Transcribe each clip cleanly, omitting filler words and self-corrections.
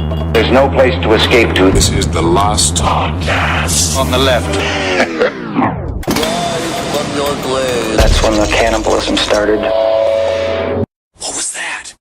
There's no place to escape to. This is the last podcast. On the left. From your grave. That's when the cannibalism started. What was that?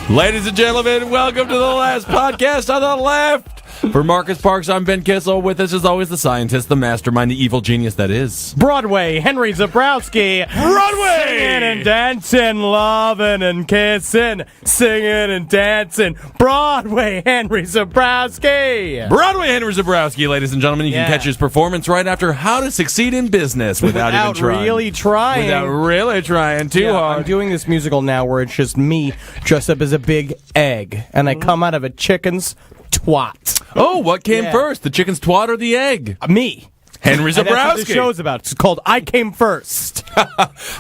Ladies and gentlemen, welcome to the last podcast on the left. For Marcus Parks, I'm Ben Kissel. With us, as always, the scientist, the mastermind, the evil genius that is Broadway, Henry Zabrowski. Broadway! Singing and dancing, loving and kissing, singing and dancing. Broadway, Henry Zabrowski. Broadway Henry Zabrowski, ladies and gentlemen. You can catch his performance right after How to Succeed in Business without even trying. Really trying. Without really trying too hard. I'm doing this musical now where it's just me dressed up as a big egg, and I come out of a chicken's twat. Oh, what came first, the chicken's twat or the egg? Me. Henry Zabrowski. And that's what the show's about. It's called I Came First.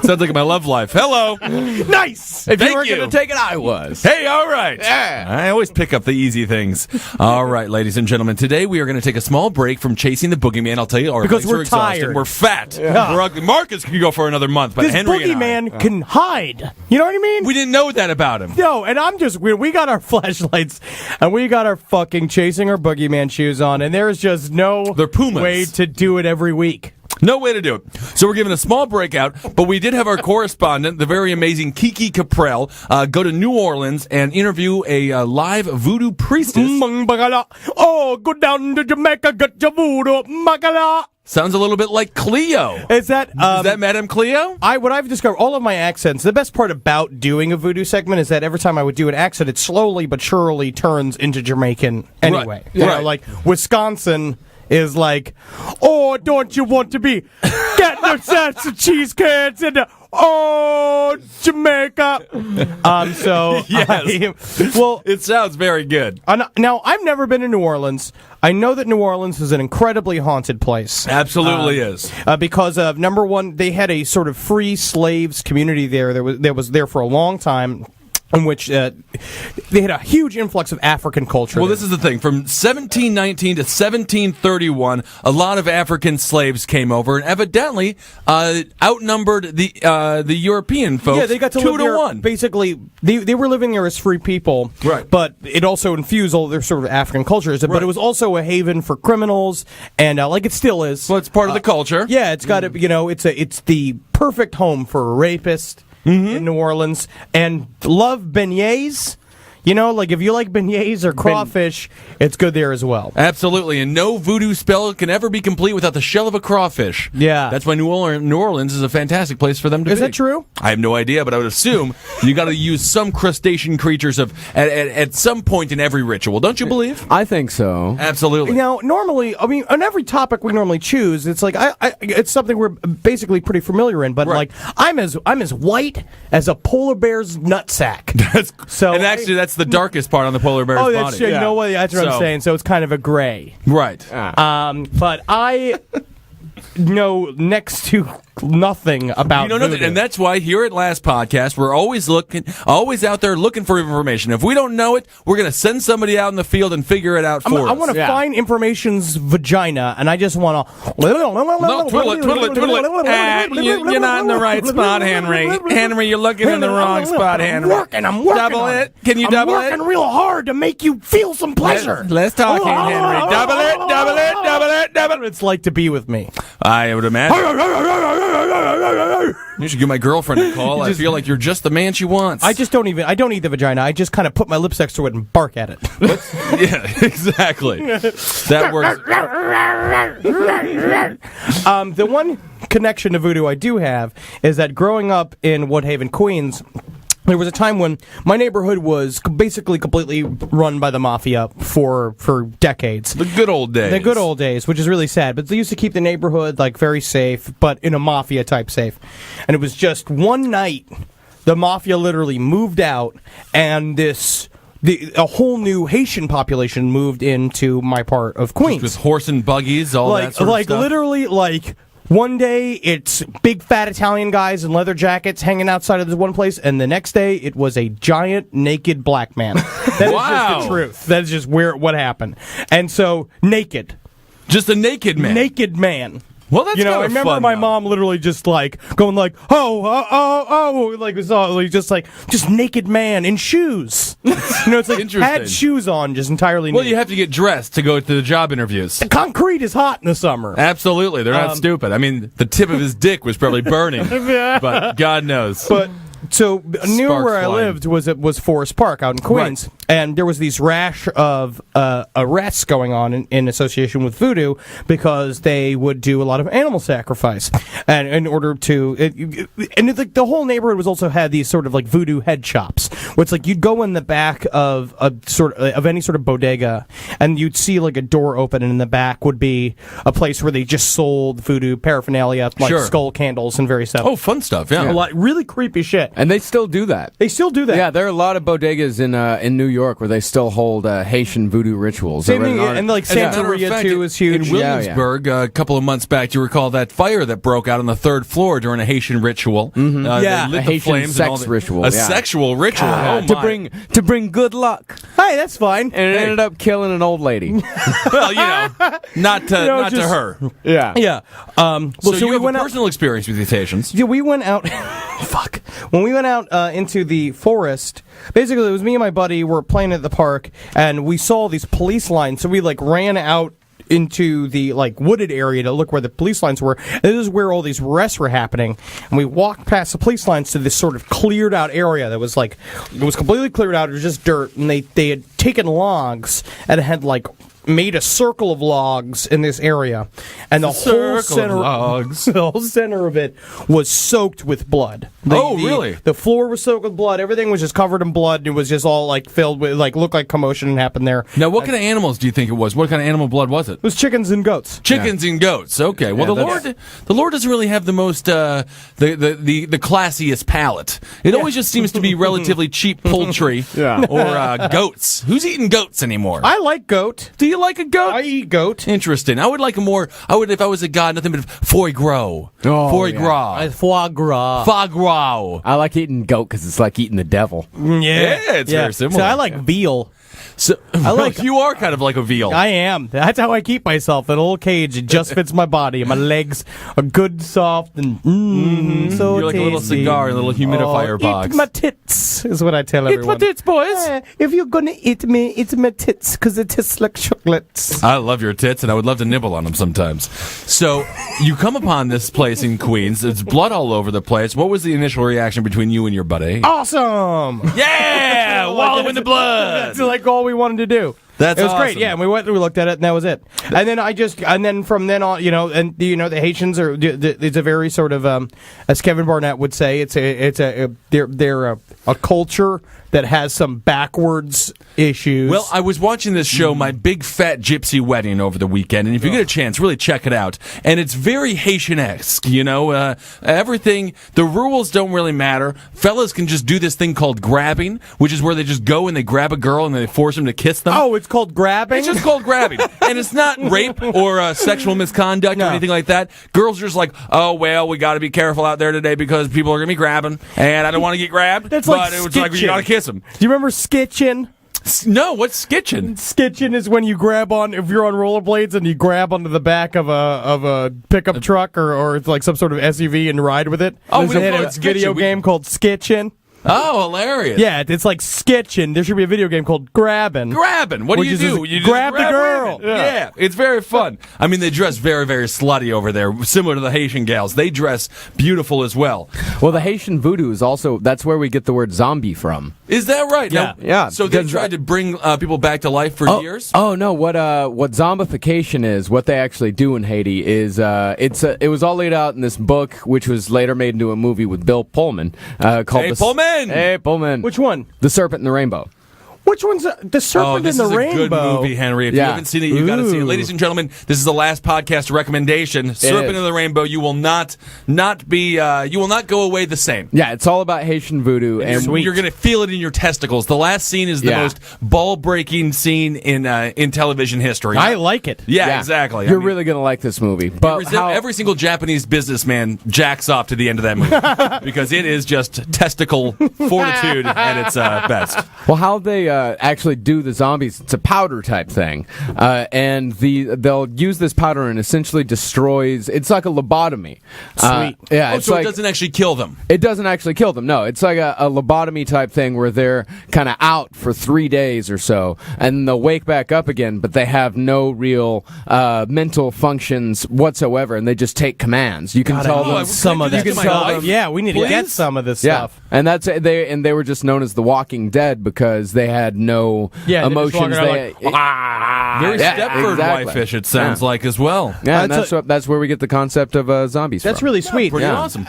Sounds like my love life. Hello. Nice. If you weren't going to take it, I was. Hey, all right. Yeah. I always pick up the easy things. All right, ladies and gentlemen. Today we are going to take a small break from chasing the boogeyman. I'll tell you, our because legs we're are exhausted. tired. We're fat. Yeah. We're ugly. Marcus can go for another month, but this Henry boogeyman can hide. You know what I mean? We didn't know that about him. No, and I'm just weird. We got our flashlights and we got our fucking chasing our boogeyman shoes on, and there is just no They're Pumas. way to do it every week. No way to do it. So we're giving a small breakout, but we did have our correspondent, the very amazing Kiki Caprell, go to New Orleans and interview a live voodoo priestess. Oh, go down to Jamaica, get your voodoo. Sounds a little bit like Cleo. Is that Madame Cleo? What I've discovered, all of my accents, the best part about doing a voodoo segment is that every time I would do an accent, it slowly but surely turns into Jamaican anyway. Right. You know, Right. like Wisconsin is like, oh, don't you want to be getting yourself some cheese curds and Jamaica. Yes. Well, It sounds very good. now I've never been to New Orleans. I know that New Orleans is an incredibly haunted place. Absolutely is. Because of, number one, they had a sort of free slaves community there that was there for a long time, in which they had a huge influx of African culture. Well, there. this is the thing. From 1719 to 1731, a lot of African slaves came over and evidently outnumbered the European folks. Yeah, they got to 2 live to there. 1. Basically, they were living there as free people. Right. But it also infused all their sort of African cultures. But Right. it was also a haven for criminals, and like it still is. Well, it's part of the culture. Yeah, it's got to. It's the perfect home for a rapist. In New Orleans, and love beignets. You know, like if you like beignets or crawfish, it's good there as well. Absolutely, and no voodoo spell can ever be complete without the shell of a crawfish. Yeah. That's why New Orleans is a fantastic place for them to be. Is that true? I have no idea, but I would assume you got to use some crustacean creatures at some point in every ritual. Don't you believe? I think so. Absolutely. Now, normally, I mean, on every topic we normally choose, it's like it's something we're basically pretty familiar in. But Right. like, I'm as white as a polar bear's nutsack. And actually, that's the darkest part on the polar bear's Oh, body. that's true. You know what? That's what I'm saying. So it's kind of a gray. Right. But I know next to nothing about You know nothing, voodoo. and that's why here at Last Podcast we're always out there looking for information. If we don't know it, we're going to send somebody out in the field and figure it out for us. I want to find information's vagina, and I just want to. No, twiddle it. You're not in the right spot, Henry. Henry, you're looking in the wrong spot, Henry. I'm working. Double on it. Can you double I'm it? working real hard to make you feel some pleasure. Let's talk here, Henry. Double it. It's like to be with me. I would imagine. You should give my girlfriend a call. I feel like you're just the man she wants. I don't eat the vagina. I just kind of put my lips next to it and bark at it. Yeah, exactly. That works. The one connection to voodoo I do have is that growing up in Woodhaven, Queens, there was a time when my neighborhood was basically completely run by the mafia for decades. The good old days. The good old days, which is really sad. But they used to keep the neighborhood like very safe, but in a mafia type safe. And it was just one night, the mafia literally moved out, and a whole new Haitian population moved into my part of Queens. With horse and buggies, all that sort of stuff. Literally, like. One day, it's big fat Italian guys in leather jackets hanging outside of this one place, and the next day, it was a giant naked black man. That is just the truth. That is just what happened. And so, naked. Just a naked man. Naked man. Well, that's I kinda remember fun, my though. mom literally just like going like, like it was all like, just naked man in shoes. It's like Interesting. had shoes on, just entirely Well, naked. you have to get dressed to go to the job interviews. Concrete is hot in the summer. Absolutely, they're not stupid. I mean, the tip of his dick was probably burning, but God knows. But so near Sparks where I flying. lived was Forest Park out in Queens, and there was these rash of arrests going on in association with voodoo because they would do a lot of animal sacrifice, and in order to, the whole neighborhood was also had these sort of like voodoo head shops, where it's like you'd go in the back of a sort of any sort of bodega, and you'd see like a door open, and in the back would be a place where they just sold voodoo paraphernalia, like Sure. skull candles and various stuff. Oh, fun stuff, yeah. A lot, really creepy shit. And they still do that. They still do that. Yeah, there are a lot of bodegas in New York where they still hold Haitian voodoo rituals. Same thing, They're- and like As a matter of Santeria fact, too is huge. In Williamsburg, a couple of months back, you recall that fire that broke out on the third floor during a Haitian ritual. Yeah, they lit a the Haitian flames and all sex the- ritual, A yeah. sexual ritual. Yeah, Oh, to my. bring good luck, Hey, that's fine. and it ended up killing an old lady. Well, not to not to just- her. Yeah, Yeah. Well, So, you we have went a out. personal experience with these Haitians. Yeah, we went out. Fuck. When we went out into the forest, basically it was me and my buddy were playing at the park, and we saw these police lines. So we like ran out into the like wooded area to look where the police lines were. And this is where all these arrests were happening. And we walked past the police lines to this sort of cleared out area that was like it was completely cleared out. It was just dirt, and they had taken logs and had like made a circle of logs in this area, and the whole circle of center logs. the whole center of it was soaked with blood. Really? The floor was soaked with blood. Everything was just covered in blood, and it was just all like filled with like looked like commotion happened there. Now, what kind of animals do you think it was? What kind of animal blood was it? It was chickens and goats. Chickens and goats. Okay. Well, Yeah, the Lord doesn't really have the most the classiest palate. It always just seems to be relatively cheap poultry or goats. Who's eating goats anymore? I like goat. Do you like a goat? I eat goat. Interesting. I would like a more. I would if I was a god. Nothing but foie gras. Foie gras. Foie gras. Foie gras. I like eating goat because it's like eating the devil. Yeah, it's very similar. So I like veal. So, I like- you are kind of like a veal. I am. That's how I keep myself in a little cage. It just fits my body. And my legs are good, soft, and so You're like a little tasty. cigar in a little humidifier box. Eat my tits is what I tell everyone. boys. If you're gonna eat me, eat my tits, because it tastes like chocolates. I love your tits, and I would love to nibble on them sometimes. So, you come upon this place in Queens. There's blood all over the place. What was the initial reaction between you and your buddy? Awesome! Yeah! Wallow in the blood! That's like all we wanted to do. That's it was awesome. great, yeah. And we went, we looked at it, and that was it. And then from then on, the Haitians are. It's a very sort of, as Kevin Barnett would say, they're a culture that has some backwards issues. Well, I was watching this show, My Big Fat Gypsy Wedding, over the weekend, and if you get a chance, really check it out. And it's very Haitian-esque, everything, the rules don't really matter. Fellas can just do this thing called grabbing, which is where they just go and they grab a girl and they force them to kiss them. oh, it's called grabbing. It's just called grabbing. And it's not rape or sexual misconduct No. or anything like that. Girls are just like, oh, well, we got to be careful out there today because people are going to be grabbing, and I don't want to get grabbed. That's but like it was like, you skitching. got to kiss them. Do you remember skitching? No, what's skitching? Skitching is when you grab on, if you're on rollerblades and you grab onto the back of a pickup truck or it's like some sort of SUV and ride with it. Oh, There's we a call it video skitching. game called Skitching. Oh, hilarious. Yeah, it's like Skitching. There should be a video game called Grabbing. Grabbing. What do Which you is do? just You just grab the girl. women. Yeah, it's very fun. I mean, they dress very, very slutty over there, similar to the Haitian gals. They dress beautiful as well. Well, the Haitian voodoo is also that's where we get the word zombie from. Is that right? Yeah. Now, Yeah, So they because- tried to bring people back to life for years? Oh no! What zombification is? What they actually do in Haiti is it was all laid out in this book, which was later made into a movie with Bill Pullman called Hey, Pullman! Hey Pullman! Which one? The Serpent and the Rainbow. Which one's the Serpent this in the is a Rainbow? good movie, Henry. If you Yeah. haven't seen it, you've got to see it. Ooh. Ladies and gentlemen, this is the last podcast recommendation. Serpent is. in the Rainbow. You will not go away the same. Yeah, it's all about Haitian voodoo, and You're going to feel it in your testicles. The last scene is the Yeah. most ball-breaking scene in television history. I like it. Yeah, exactly. You're really gonna like this movie. But every single Japanese businessman jacks off to the end of that movie because it is just testicle fortitude at its best. well, how they actually do the zombies. It's a powder type thing, and they'll use this powder and essentially destroys. It's like a lobotomy. Sweet. Yeah. So it doesn't actually kill them. It doesn't actually kill them. No, it's like a lobotomy type thing where they're kind of out for 3 days or so, and they'll wake back up again, but they have no real mental functions whatsoever, and they just take commands. You can tell them some of that. You can tell them. Yeah, we need to get some of this stuff. And that's they were just known as the Walking Dead because they had no emotions. Very Stepford Wife-ish, it sounds like, as well. Yeah, and that's where we get the concept of zombies. That's from. really sweet. Pretty awesome.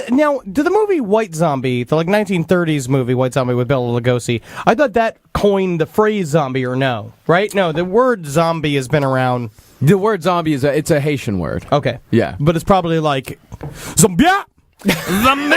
Now, did the movie White Zombie, the 1930s movie White Zombie with Bela Lugosi, I thought that coined the phrase zombie, or no? Right? No, the word zombie has been around. The word zombie it's a Haitian word. Okay. Yeah. But it's probably like zombia. Zombie!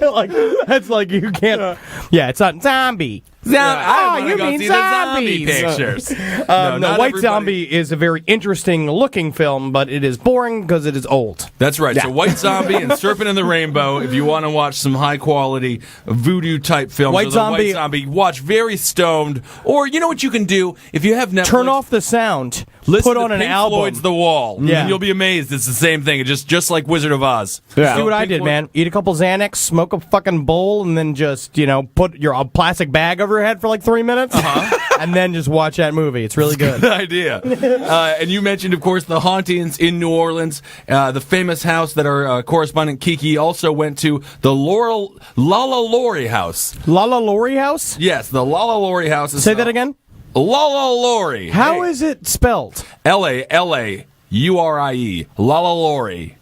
Like that's like you can't. Yeah, it's not zombie. I you wanna mean go see the zombie zombies. pictures. No, not White everybody. Zombie is a very interesting looking film, but it is boring because it is old. That's right. Yeah. So White Zombie and Serpent in the Rainbow, if you want to watch some high quality voodoo type films. White or the Zombie- White Zombie, watch very stoned. Or you know what you can do? If you have Netflix, Turn off the sound. listen Put on to an Pink album. Floyd's The Wall. Yeah. And you'll be amazed. It's the same thing. It's just like Wizard of Oz. Yeah. See what I Pink did, Floyd- man. Eat a couple Xanax, smoke a fucking bowl, and then just, put a plastic bag over your head for like 3 minutes, and then just watch that movie. It's really good. Good idea. And you mentioned, of course, the hauntings in New Orleans. The famous house that our correspondent Kiki also went to, the Lala Laurie house. Lala Laurie House? Yes, the Lala Laurie house. Say that again? Lala Laurie. How is it spelled? Lalaurie. Lala Laurie.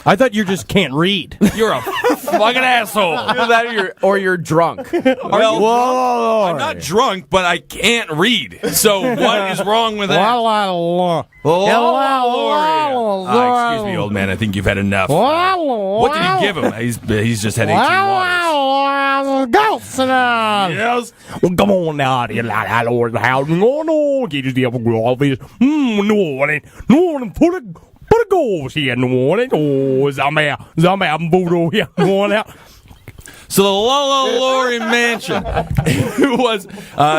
I thought you just can't read. You're a fucking asshole. Either that or you're drunk. Well, I'm not drunk, but I can't read. So what is wrong with that? Excuse me, old man. I think you've had enough. What did he give him? He's just had 18 waters. Ghosts Yes. Well, come on now, dear lad, Lord, how no, get your devil office. No, put a ghost here, no, oh, zombie, voodoo here, no, So the Lala Laurie Mansion was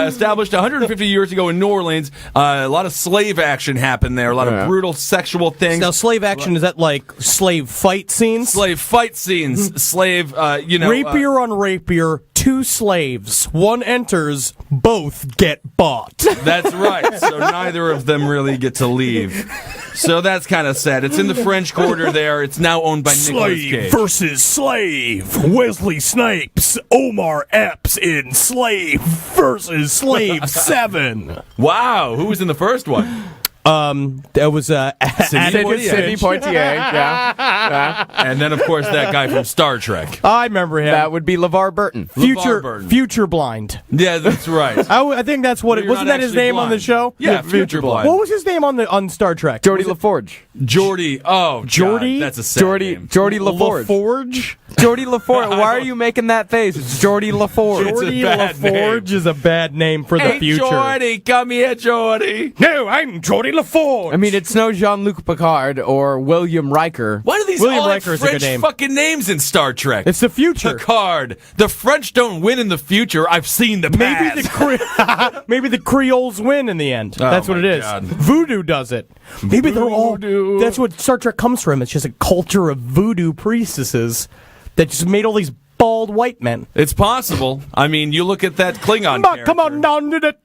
established 150 years ago in New Orleans. A lot of slave action happened there. A lot of brutal sexual things. Now, slave action, is that like slave fight scenes? Slave fight scenes. Slave, Rapier on rapier, two slaves. One enters, both get bought. That's right. So neither of them really get to leave. So that's kind of sad. It's in the French Quarter there. It's now owned by Nicolas Cage. versus slave. Wesley Snipes, Omar Epps in Slave versus Slave 7. Wow. Who was in the first one? That was Sidney Sidney Poitier. Yeah. And then, of course, that guy from Star Trek. I remember him. That would be LeVar Burton. LeVar Burton. Future blind. Yeah, that's right. I think that's what it You're wasn't. not That his actually name on the blind. show. Yeah, Future Blind. What was his name on Star Trek? Geordie LaForge. Geordie. Oh, Geordie? God, that's a sad name. Geordie LaForge. LaForge? Geordie LaForge. Why are you making that face? It's Geordie LaForge. It's a Geordie bad LaForge is a bad name for the Hey, future. Geordie, come here, Geordie. No, I'm Geordie LaForge. I mean, it's no Jean-Luc Picard or William Riker. Why do these William all have Riker is a good French name. fucking names in Star Trek? it's the future. Picard. The French don't win in the future. I've seen the past. Maybe the Creoles win in the end. That's what my it is. God. Voodoo does it. Maybe they're all. Voodoo. That's what Star Trek comes from. It's just a culture of voodoo priestesses that just made all these bald white men. It's possible. I mean, you look at that Klingon But character. come on down to the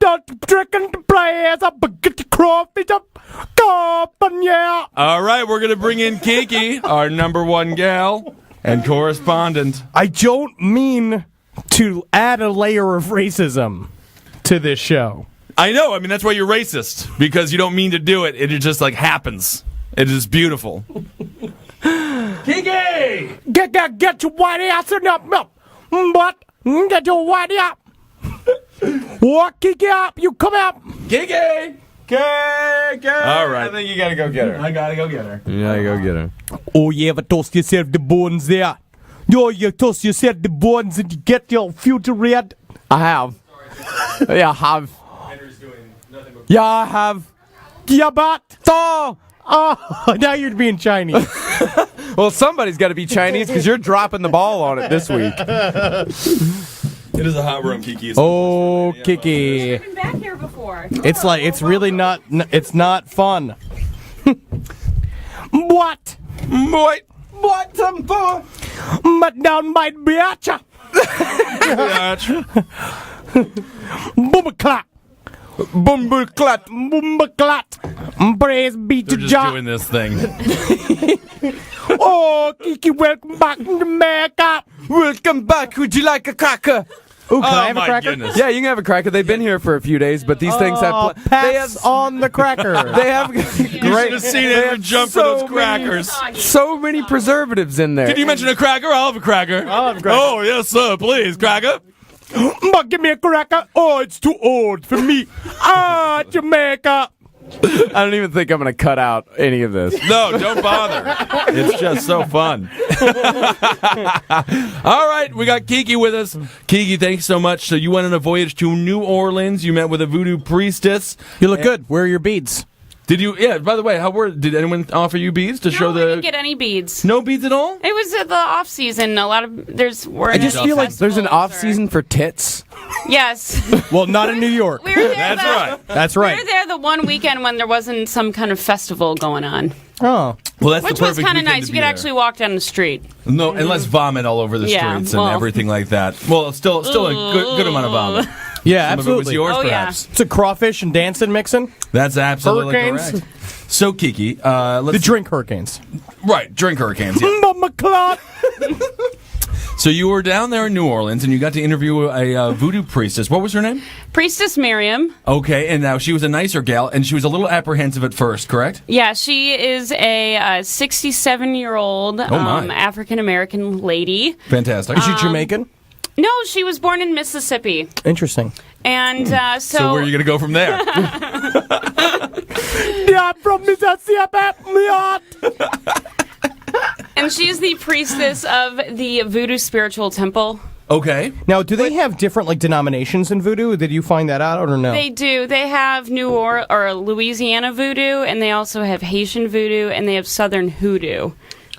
trick and the players up, get the crawfish up, up and yeah. All right, we're going to bring in Kiki, our number one gal and correspondent. I don't mean to add a layer of racism to this show. I know. I mean, that's why you're racist, because you don't mean to do it. It just like happens. It is beautiful. Kiki! Get your white ass up, but get your white up. What, kick up? You come up. Kiki! All right. I think you gotta go get her. I gotta go get her. You gotta go get her. Oh, you ever toast yourself the bones there? Yo, you toast yourself the bones and you get your future red? I have. Yeah, I have. Yeah, I have. Yeah, but. Oh! Oh, now you're being Chinese. Well, somebody's got to be Chinese because you're dropping the ball on it this week. It is a hot room, Kiki. Oh, Kiki. I've been back here before. It's really not, it's not fun. What? What some for? But down my bitch. Boom-a-clot. Boom-a-clot. Boom-a-clot. Praise be to They're just Jah. doing this thing. Oh, Kiki, welcome back to America. Welcome back. Would you like a cracker? Ooh, can I have my a cracker? goodness. Yeah, you can have a cracker. They've been here for a few days, but these things have. They have. Pass on the cracker. They have You should have seen it jump for those crackers. so many preservatives in there. Did you mention a cracker? I'll have a cracker. I'll have a cracker. Oh, yes, sir. Please, cracker. But give me a cracker. Oh, it's too old for me. Jamaica. I don't even think I'm going to cut out any of this. No, don't bother. It's just so fun. All right, we got Kiki with us. Kiki, thanks so much. So you went on a voyage to New Orleans. You met with a voodoo priestess. You look good. Where are your beads? Did you? Yeah. By the way, did anyone offer you beads to show No, I the? didn't get any beads. No beads at all. It was at the off season. A lot of I just feel like there's an off season for tits. Yes, Well, not in New York. we were there. That's right. That's We right. were there the one weekend when there wasn't some kind of festival going on, Oh. Well, that's which the was perfect kind of weekend nice. to You be could there. actually walk down the street. No, and let's vomit all over the Yeah, streets well. and everything like that. Well, still a good amount of vomit. Yeah, Some of it was absolutely. yours, Oh, yeah. perhaps. It's a crawfish and dancing mixing. That's absolutely Hurricanes? correct. So, Kiki, let's The drink hurricanes. right drink hurricanes. Yeah. McClot. So you were down there in New Orleans and you got to interview a voodoo priestess. What was her name? Priestess Miriam. Okay, and now she was a nicer gal, and she was a little apprehensive at first, correct? Yeah, she is a 67-year-old my. African American lady. Fantastic. Is she Jamaican? No, she was born in Mississippi, Interesting. and so where are you going to go from there? Yeah, I'm from Mississippi. and she's the priestess of the Voodoo Spiritual Temple. Okay. Now, do they have different like denominations in voodoo? Did you find that out or no? They do. They have Louisiana Voodoo, and they also have Haitian Voodoo, and they have Southern Hoodoo.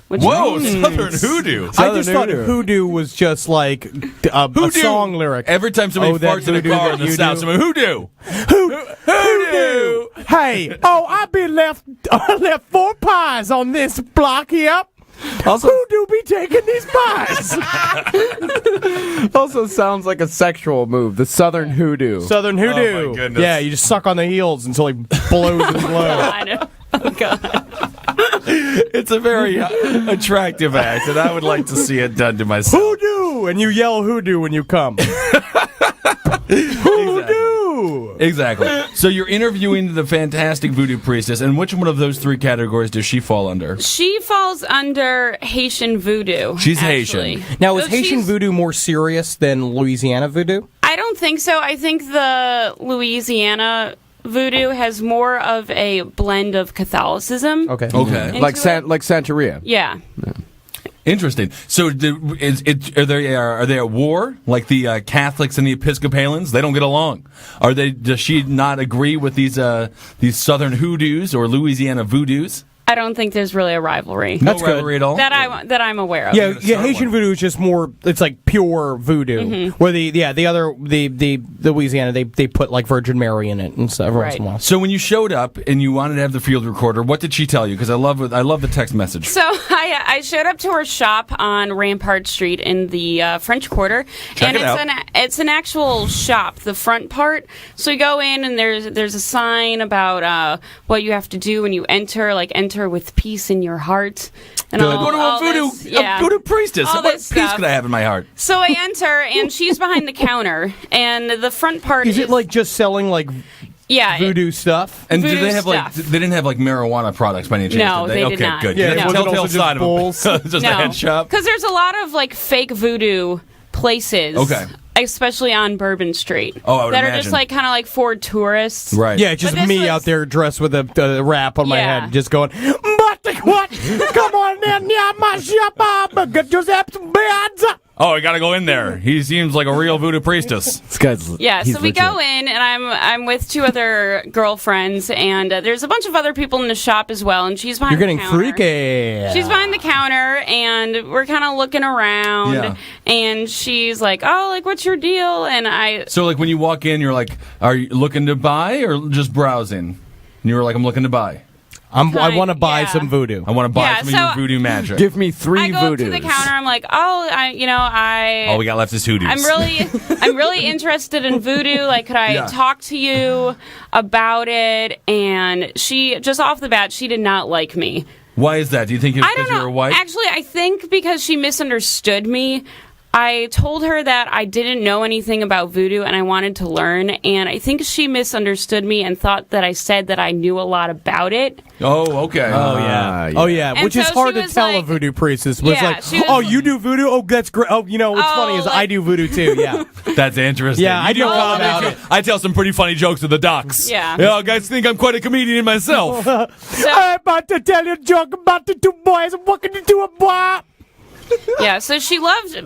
Which Whoa, means- Southern Hoodoo. I just thought Hoodoo. hoodoo was just like a song lyric. Every time somebody Oh, that farts in a voodoo car that in the you South, do. someone, hoodoo. Hoodoo. Hey, I've been left 4 pies on this block here. Also, Who do be taking these pies? also sounds like a sexual move. The Southern Hoodoo. Southern hoodoo. Oh, my goodness. Yeah, you just suck on the heels until he blows his load. I know. Oh, God. It's a very attractive act, and I would like to see it done to myself. Hoodoo, and you yell hoodoo when you come. Hoodoo. Exactly. So you're interviewing the fantastic voodoo priestess, and which one of those 3 categories does she fall under? She falls under Haitian Voodoo. She's actually. Haitian. Now, is So Haitian she's- voodoo more serious than Louisiana voodoo? I don't think so. I think the Louisiana Voodoo has more of a blend of Catholicism. Okay. Okay. Into like it. like Santeria. Yeah. Interesting. So, are they at war? Like the Catholics and the Episcopalians, they don't get along. Does she not agree with these Southern hoodoos or Louisiana voodoos? I don't think there's really a rivalry That's good. rivalry at all. that I'm aware of. Yeah, gonna yeah. start Haitian one. voodoo is just more. It's like pure voodoo. Where the Louisiana they put like Virgin Mary in it and stuff every once in a Right. while. So when you showed up and you wanted to have the field recorder, what did she tell you? Because I love the text message. So I showed up to her shop on Rampart Street in the French Quarter, Check and it out. it's an actual shop, the front part. So you go in and there's a sign about what you have to do when you enter, like enter with peace in your heart. And I'm going to a voodoo priestess. All What this peace stuff. could I have in my heart? So I enter, and she's behind the counter, and the front part Is it like just selling like yeah, voodoo stuff? And Voodoo did they have stuff. they didn't have like marijuana products by any chance? No, did they okay, did not. good. Yeah, You no. have a was it telltale also just sign of bowls? just a head shop. because there's a lot of like fake voodoo places. Okay. Especially on Bourbon Street. Oh, I would that are imagine. just like kind of like for tourists. Right. Yeah, just But this me was- out there dressed with a wrap on my Yeah. head, just going, "But what? Come on in, yeah, my shop, get yourself some beds." Oh, I gotta go in there. He seems like a real voodoo priestess. This guy's Yeah, he's so we legit. go in, and I'm with 2 other girlfriends, and there's a bunch of other people in the shop as well, and she's behind You're getting the counter. freaky. She's behind the counter, and we're kind of looking around, Yeah. and she's like, oh, like, what's your deal? And I, So, like, when you walk in, you're like, are you looking to buy or just browsing? And you were like, I'm looking to buy. I want to buy yeah. some voodoo. I want to buy Yeah, some of so- your voodoo magic. Give me 3 I go voodoos. up to the counter, I'm like, oh, All we got left is hoodoos. I'm really interested in voodoo. Like, could I Yeah. talk to you about it? And she, just off the bat, she did not like me. Why is that? Do you think it's I because don't you know. were white? Actually, I think because she misunderstood me. I told her that I didn't know anything about voodoo and I wanted to learn, and I think she misunderstood me and thought that I said that I knew a lot about it. Oh, okay. Oh yeah. yeah. Oh yeah, And which is so hard she to was tell a like- voodoo priestess. Was Yeah, like, she was- oh, you do voodoo? Oh, that's great. Oh, you know what's Oh, funny is like- I do voodoo too. Yeah. That's interesting. Yeah, I You know all I about tell- it. I tell some pretty funny jokes to the docs. Yeah. Yeah, guys think I'm quite a comedian myself. I'm about to tell you a joke about the 2 boys walking into a bar. Yeah, so she loved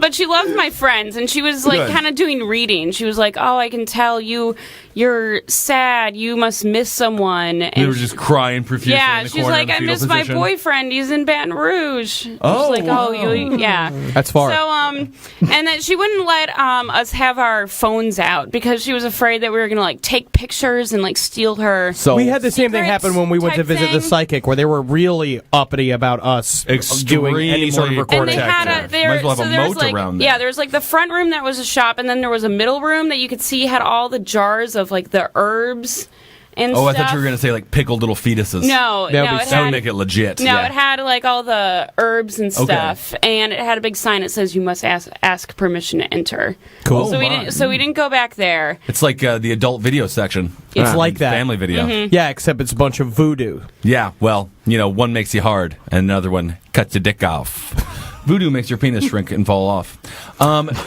my friends, and she was like Good. kind of doing reading. She was like, "Oh, I can tell you're sad. You must miss someone." And They were just crying profusely yeah, in the she's corner like, in the "I fetal miss my position. boyfriend. He's in Baton Rouge." Oh, she's like, wow. "Oh, yeah." That's far. So and then she wouldn't let us have our phones out because she was afraid that we were gonna like take pictures and like steal her. So We had the same thing Secrets happen when we went to type visit the thing. psychic, where they were really uppity about us doing any sort of Extremely recording. And they had protective. there, Might as well have so a there was moat like, around yeah, there. there was like the front room that was a shop, and then there was a middle room that you could see had all the jars of like the herbs and Oh, I stuff. thought you were going to say like pickled little fetuses. No, That would no, be- it That would had, make it legit. no, Yeah. it had like all the herbs and stuff, and it had a big sign that says you must ask permission to enter. Cool. So we my. didn't. So we didn't go back there. It's like the adult video section. It's like that. Family video. Mm-hmm. Yeah, except it's a bunch of voodoo. Yeah, well, one makes you hard, and another one cuts your dick off. Voodoo makes your penis shrink and fall off.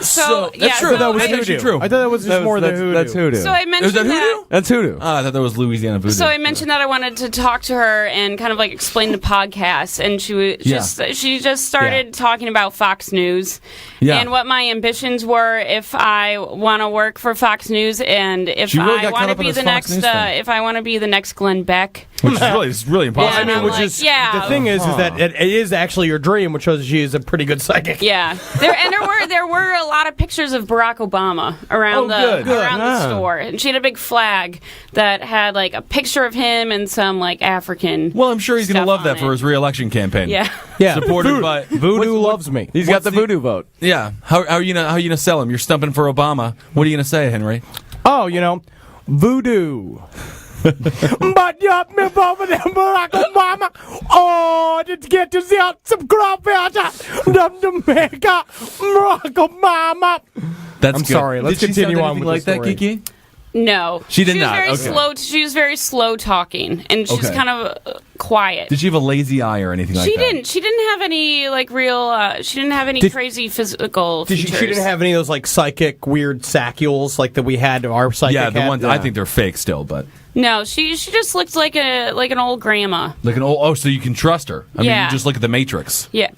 So yeah, that's true. so That was I- That's actually voodoo. true. I thought that was just more than hoodoo. That's hoodoo. So I mentioned Is that hoodoo? That's hoodoo. I thought that was Louisiana voodoo. So I mentioned that I wanted to talk to her and kind of like explain the podcast, and she just started talking about Fox News Yeah. and what my ambitions were if I want to work for Fox News and if She really I got want caught to up in be this the Fox next News thing. if I want to be the next Glenn Beck. which is really impossible. Yeah, I mean, I'm which like, is yeah. the thing is that it is actually your dream, which shows she is a pretty good psychic. Yeah, there were a lot of pictures of Barack Obama around good. around the Ah. store, and she had a big flag that had like a picture of him and some like African. Well, I'm sure he's going to stuff love on that it. for his re-election campaign. Yeah. Yeah, Supported by Voodoo loves me. He's got what's the voodoo vote. Yeah. How are you gonna sell him? You're stumping for Obama. What are you gonna say, Henry? Oh, voodoo. But yeah, me over there, Barack Obama. Oh, did get to see out some crawfish. Jamaica, Barack Obama. That's I'm good. sorry, let's Did she continue sound on anything with like the that, story. Kiki? No, She did was not, Very okay. slow. She was very slow talking, and she's Okay. kind of quiet. Did she have a lazy eye or anything like She that? didn't. She didn't have any like real. She didn't have any crazy physical She features. didn't have any of those like psychic weird saccules like that we had. Our psychic. Yeah, the had. ones I think they're fake still, but No, she just looked like an old grandma. like an old. Oh, so you can trust her. I mean, Yeah. you just look at the Matrix. Yeah,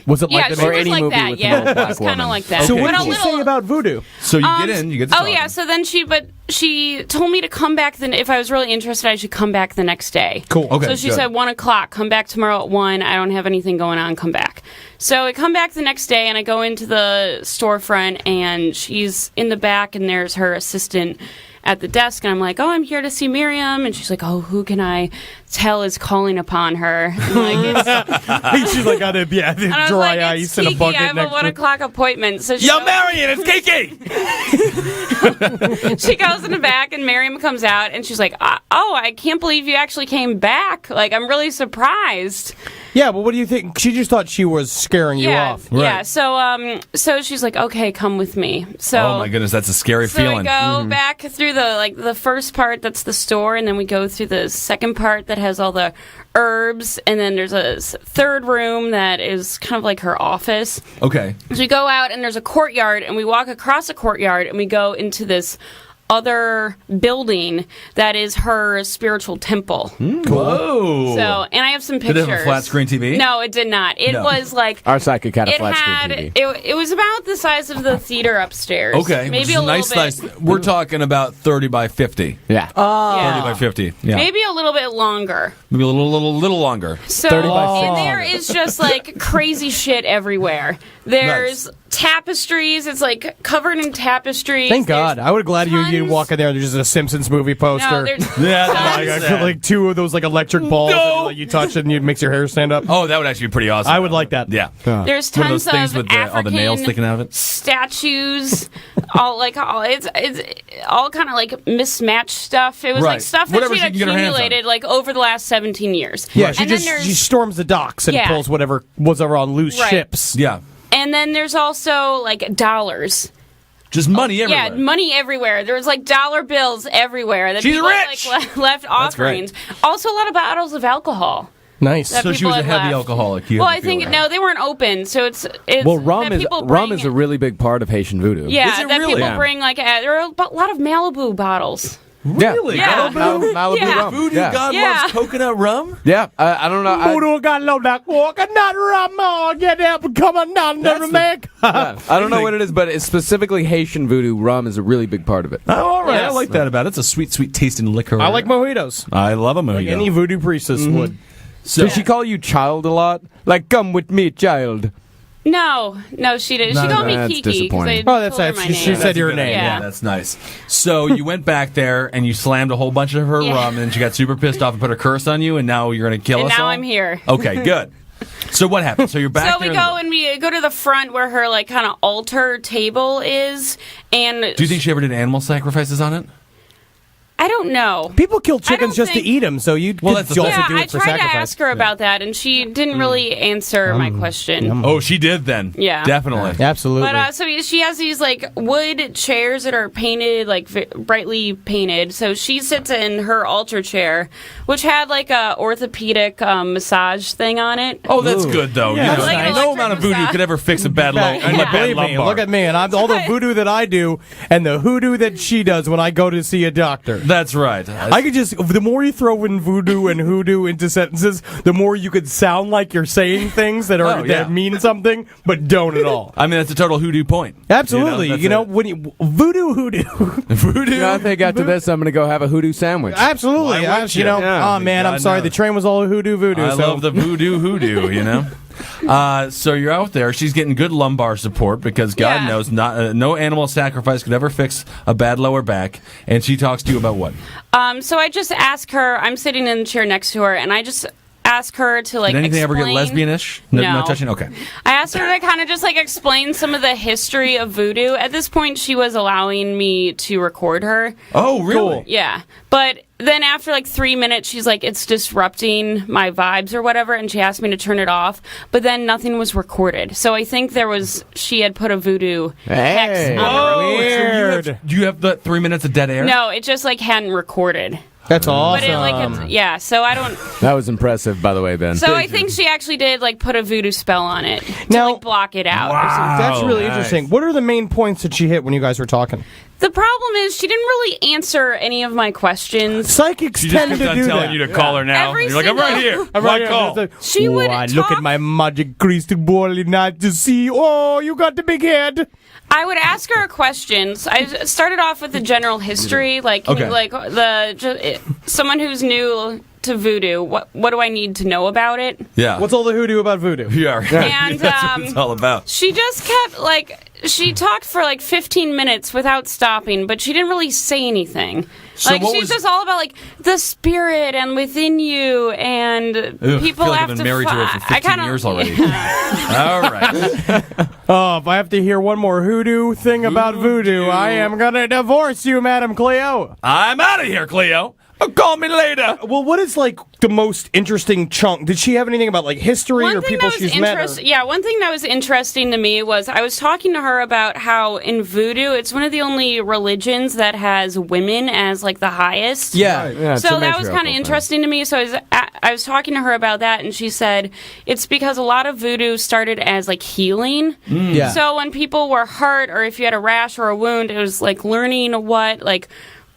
Was it yeah, like she that? or was any like movie that. with Yeah, an old it black was kind of woman. like that. So But what a did she little- say about voodoo? So you get in, you get to Oh talking. yeah, so then she told me to come back. Then if I was really interested, I should come back the next day. Cool. Okay, So she good. said 1:00. Come back tomorrow at 1. I don't have anything going on. Come back. So I come back the next day and I go into the storefront and she's in the back and there's her assistant at the desk and I'm like, oh, I'm here to see Miriam, and she's like, oh, who can I tell is calling upon her? I'm like, it's, She's like, got a and I was dry like, ice it's in a Kiki, bucket I have a next to 1:00 appointment. So she Yo, goes- Marion, it's Kiki. she goes in the back and Miriam comes out and she's like, oh, I can't believe you actually came back. Like, I'm really surprised. Yeah, but what do you think? She just thought she was scaring you Yeah, off. yeah. So she's like, okay, come with me. So Oh my goodness, that's a scary So we feeling. go back through the first part that's the store, and then we go through the second part that has all the herbs, and then there's a third room that is kind of like her office. Okay. So we go out and there's a courtyard, and we walk across a courtyard, and we go into this other building that is her spiritual temple. Whoa. So, and I have some pictures. Did it have a flat screen TV? No, it did not. It was like Our psychic had a it flat had. screen TV. It was about the size of the theater upstairs. Okay. maybe which is a little nice bit. size. We're talking about 30 by 50. Yeah. 30 by 50. Yeah. Maybe a little bit longer. Maybe a little longer. So, 30 by and 50. there is just like crazy shit everywhere. There's Nice. tapestries. It's like covered in tapestries. Thank God. There's I would have glad you tons- walk in there. There's just a Simpsons movie poster. No, there's Yeah, Like, I feel like two of those like electric balls that like, you touch it and it makes your hair stand up. Oh, that would actually be pretty awesome. I would like that. Yeah. There's One of those tons things of with all the nails sticking out of it. statues, it's all kind of like mismatched stuff. It was Right. like stuff that Whatever she she had can get her hands on. accumulated like over the last 17 years. Yeah, and she then just there's she storms the docks and Yeah. pulls whatever was ever on loose Right. ships. Yeah. and then there's also like dollars. Just money everywhere. Yeah, money everywhere. There was like dollar bills everywhere. That She's people had, rich! like, left offerings. Also, a lot of bottles of alcohol. Nice. That So she people was a had heavy left. alcoholic. You Well, have I to feel think that. no, they weren't open. So it's Well, rum that is people rum bring- is a really big part of Haitian voodoo. Yeah, Is it that really? people Yeah. bring like there are a lot of Malibu bottles. Really? Yeah. Malibu Yeah. rum. Voodoo yeah. God Yeah. loves coconut rum? Yeah, I don't know. Voodoo got low that coconut rum. Oh, get up and come on down That's there, the- man. I don't know what it is, but it's specifically Haitian voodoo. Rum is a really big part of it. Oh, all right. I Yes. like that about it. It's a sweet, sweet tasting liquor. I like mojitos. I love a mojito. Like any voodoo priestess would. So, Does she call you child a lot? Like, come with me, child. No, she didn't. She No, called me that's Kiki. 'Cause disappointing. I Oh, that's told her nice. my She name. said your That's a good name. idea. Yeah. That's nice. So you went back there and you slammed a whole bunch of her Yeah. rum, and she got super pissed off and put a curse on you, and now you're going to kill And us now all? I'm here. Okay, good. So what happened? So you're back So there. we go and we go to the front where her like kind of altar table is, and Do you think she ever did animal sacrifices on it? I don't know. People kill I don't chickens just to think- eat them, so you Well, could that's the also Yeah, do I it for tried to sacrifice. ask her about that, and she didn't really answer my question. Oh, she did then. Yeah. Definitely. Absolutely. But so she has these like wood chairs that are painted like brightly painted. So she sits in her altar chair, which had like a orthopedic massage thing on it. Oh, that's good though. Yeah, you know, like an no electric amount of voodoo massage. could ever fix a bad, Believe bad me, lumbar. look at me, and I'm all the voodoo that I do, and the hoodoo that she does when I go to see a doctor. That's right. I could just, the more you throw in voodoo and hoodoo into sentences, the more you could sound like you're saying things that are Oh, yeah. that mean something, but don't at all. I mean, that's a total hoodoo point. Absolutely, that's you know, it. when you, voodoo. Voodoo. You know, I think after this, I'm going to go have a hoodoo sandwich. Absolutely, Why wouldn't you know. you? Yeah. Oh man, I'm God sorry. knows. The train was all voodoo. I so. love the voodoo hoodoo, you know? So you're out there. She's getting good lumbar support because God Yeah. knows no animal sacrifice could ever fix a bad lower back. And she talks to you about what? So I just ask her. I'm sitting in the chair next to her, and I just ask her to like. Did anything ever get explain- lesbianish? No. touching? Okay. I asked her to kind of just like explain some of the history of voodoo. At this point, she was allowing me to record her. Oh, really? Yeah. But then after like 3 minutes, she's like, it's disrupting my vibes or whatever, and she asked me to turn it off. But then nothing was recorded. So I think she had put a voodoo hex Hey. on the Oh, Weird. so you have the 3 minutes of dead air? No, it just like hadn't recorded. That's awesome. But it like, yeah, so I don't. That was impressive, by the way, Ben. So I think she actually did like put a voodoo spell on it to Now- like block it out. Or something. That's really nice. interesting. What are the main points that she hit when you guys were talking? The problem is she didn't really answer any of my questions. Psychics She just tend kept to on do telling that. you to call her now. Every You're like, I'm right single- here. I'm Why right here. call? Just like, She would look talk- at my magic crystal ball not to see. Oh, you got the big head. I would ask her questions. I started off with the general history, like Okay. like someone who's new to voodoo. What do I need to know about it? Yeah. What's all the hoodoo about voodoo? Yeah. And, That's what it's all about. She just kept she talked for like 15 minutes without stopping, but she didn't really say anything. So Like what she's was- just all about like the spirit and within you, and Ugh, people I feel like have I've to been married to her for 15 years already. All right. Oh, if I have to hear one more hoodoo thing about voodoo, I am gonna divorce you, Madam Cleo. I'm out of here, Cleo. Call me later. Well, what is like the most interesting chunk? Did she have anything about like history or people she's met? One thing that was interesting to me was I was talking to her about how in voodoo it's one of the only religions that has women as like the highest. Yeah. Yeah, it's So a that was kind of matriarchal interesting to me. So I was talking to her about that, and she said it's because a lot of voodoo started as like healing. Yeah. So when people were hurt, or if you had a rash or a wound, it was like learning what like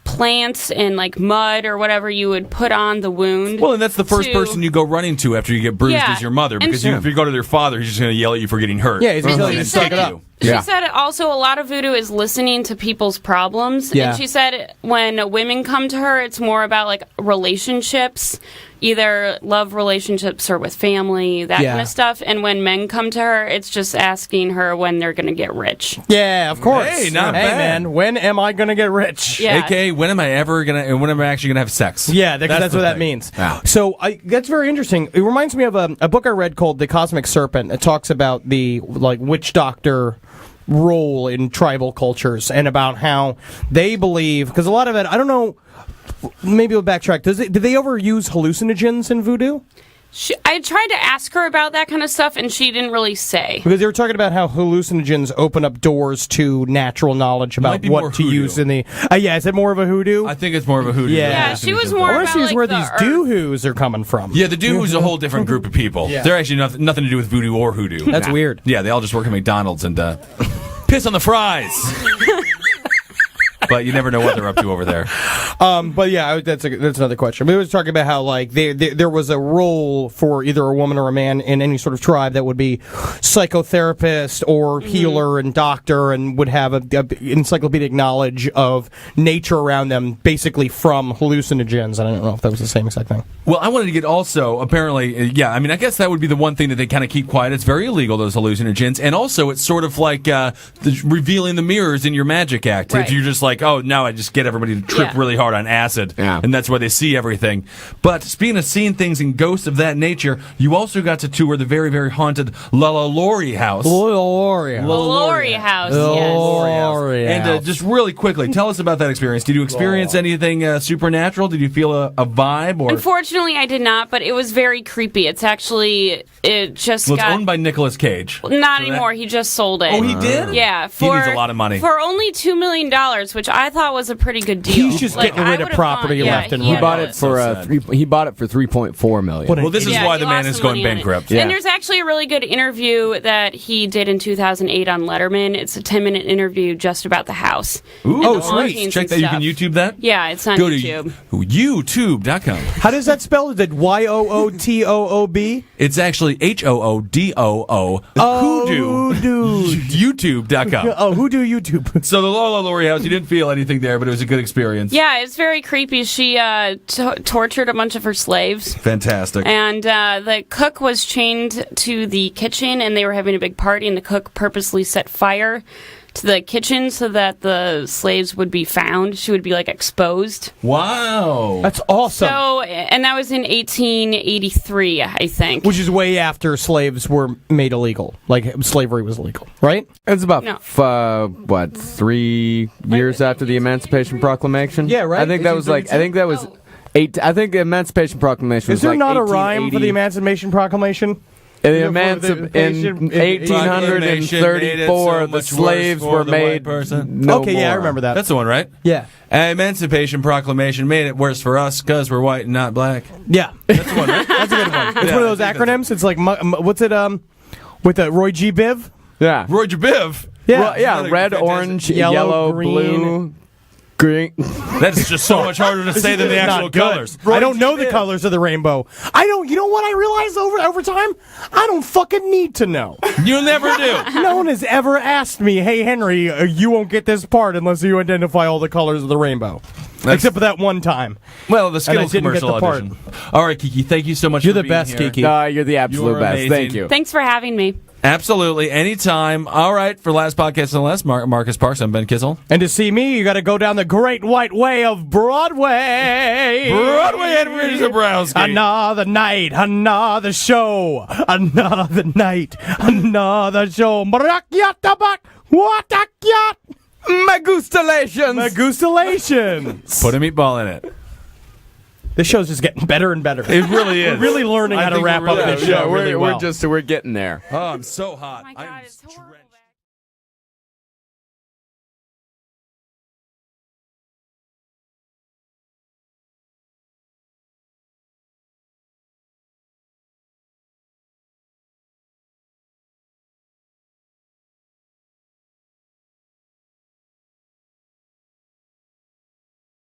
plants and like mud or whatever you would put on the wound. Well, and that's the first person you go running to after you get bruised Yeah. is your mother, And because if you go to their father, he's just going to yell at you for getting hurt. Yeah, he's going to tell she you to said suck it up. She said also a lot of voodoo is listening to people's problems. Yeah. And she said when women come to her, it's more about like relationships, either love relationships or with family, that Yeah. kind of stuff. And when men come to her, it's just asking her when they're going to get rich. Yeah, of course. Hey, not hey bad. man, when am I going to get rich? Yeah. AKA, when am I actually going to have sex? Yeah, that's the what that thing. means. Yeah. So that's very interesting. It reminds me of a book I read called The Cosmic Serpent. It talks about the like witch doctor role in tribal cultures and about how they believe, because a lot of it, I don't know, maybe we'll backtrack. Do they ever use hallucinogens in voodoo? I tried to ask her about that kind of stuff, and she didn't really say. Because they were talking about how hallucinogens open up doors to natural knowledge Might about be more what to hoodoo. use in the. Yeah, is it more of a hoodoo? I think it's more of a hoodoo. Yeah. than Yeah, a she was hallucinogen. more I want to about, see like, where the these earth. doo-hoos are coming from. Yeah, the doo-hoo's a whole different group of people. Yeah. They're actually nothing to do with voodoo or hoodoo. That's weird. Yeah, they all just work at McDonald's and piss on the fries. But you never know what they're up to over there. But yeah, that's another question. We was talking about how like there was a role for either a woman or a man in any sort of tribe that would be psychotherapist or healer and doctor, and would have a encyclopedic knowledge of nature around them, basically from hallucinogens. I don't know if that was the same exact thing. Well, I wanted to get also, apparently, I mean, I guess that would be the one thing that they kind of keep quiet. It's very illegal, those hallucinogens. And also, it's sort of like revealing the mirrors in your magic act. Right. If you're just like, oh, now I just get everybody to trip Yeah. really hard on acid. Yeah. And that's why they see everything. But speaking of seeing things and ghosts of that nature, you also got to tour the very, very haunted Lalaurie house. Gloria. Lori House, yes. Gloria. And just really quickly, tell us about that experience. Did you experience anything supernatural? Did you feel a vibe? Or Unfortunately, I did not, but it was very creepy. It's it's owned by Nicolas Cage. Not anymore. He just sold it. Oh, he did? Yeah. He needs a lot of money. For only $2 million, which I thought was a pretty good deal. He's just getting rid I of would've property gone- left and he right. He bought it had- for he bought it for $3.4 million. What a- Well, this is Yeah, why he the man lost is some going money on it. bankrupt. Yeah. And there's actually a really good interview that he did in 2008 on Letterman. It's a 10-minute interview just about the house. Ooh, And the sweet. hauntings Check and that. You can stuff. YouTube that? Yeah, it's on Go YouTube. to youtube.com. How does that spell? Is it YOOTOOB? It's actually HOODOO. Oh, dude. YouTube.com. Oh, who do YouTube? So the Lalaurie house, you didn't feel anything there, but it was a good experience. Yeah, it's very creepy. She tortured a bunch of her slaves. Fantastic. And the cook was chained to the kitchen, and they were having a big party, and the cook purposely set fire to the kitchen so that the slaves would be found. She would be, like, exposed. Wow. That's awesome. So, and that was in 1883, I think. Which is way after slaves were made illegal. Like, slavery was illegal, right? It's about No. 3 years after the Emancipation Proclamation. Yeah, right? I think that was like. I think that was Oh. 8. I think the Emancipation Proclamation. Is was there like not a rhyme for the 1880. Emancipation Proclamation? In In in 1834, the slaves were made. No Okay, yeah, I more. remember that. That's the one, right? Yeah. Emancipation Proclamation made it worse for us because we're white and not black. Yeah. That's the one, right? That's a good one. It's Yeah, one of those I think acronyms. It's like, what's it, with Roy G. Biv? Yeah. Roy Jabiv. Yeah. Well, yeah. Another Red, fantastic- orange, Yellow, yellow, green. blue, green. That's just so much harder to say than the It's actual not good. colors. I don't know the colors of the rainbow. You know what I realized over time? I don't fucking need to know. You never do. No one has ever asked me, hey, Henry, you won't get this part unless you identify all the colors of the rainbow. Except for that one time. Well, the And I Skittles didn't get commercial the part. audition. All right, Kiki, thank you so much You're for the being best, here. Kiki. You're the absolute You're best. amazing. Thank you. Thanks for having me. Absolutely. Anytime. All right, for Last Podcast and Less, Marcus Parks, I'm Ben Kissel. And to see me, you got to go down the Great White Way of Broadway. Broadway Edward Zabrowski. Another night, another show, another night, another show. Marakyat-tabak, watakyat, Magustalations. magustalations. Put a meatball in it. This show's just getting better and better. It really is. We're really learning how to wrap up this show really well. We're getting there. Oh, I'm so hot. Oh my God, I'm it's horrible.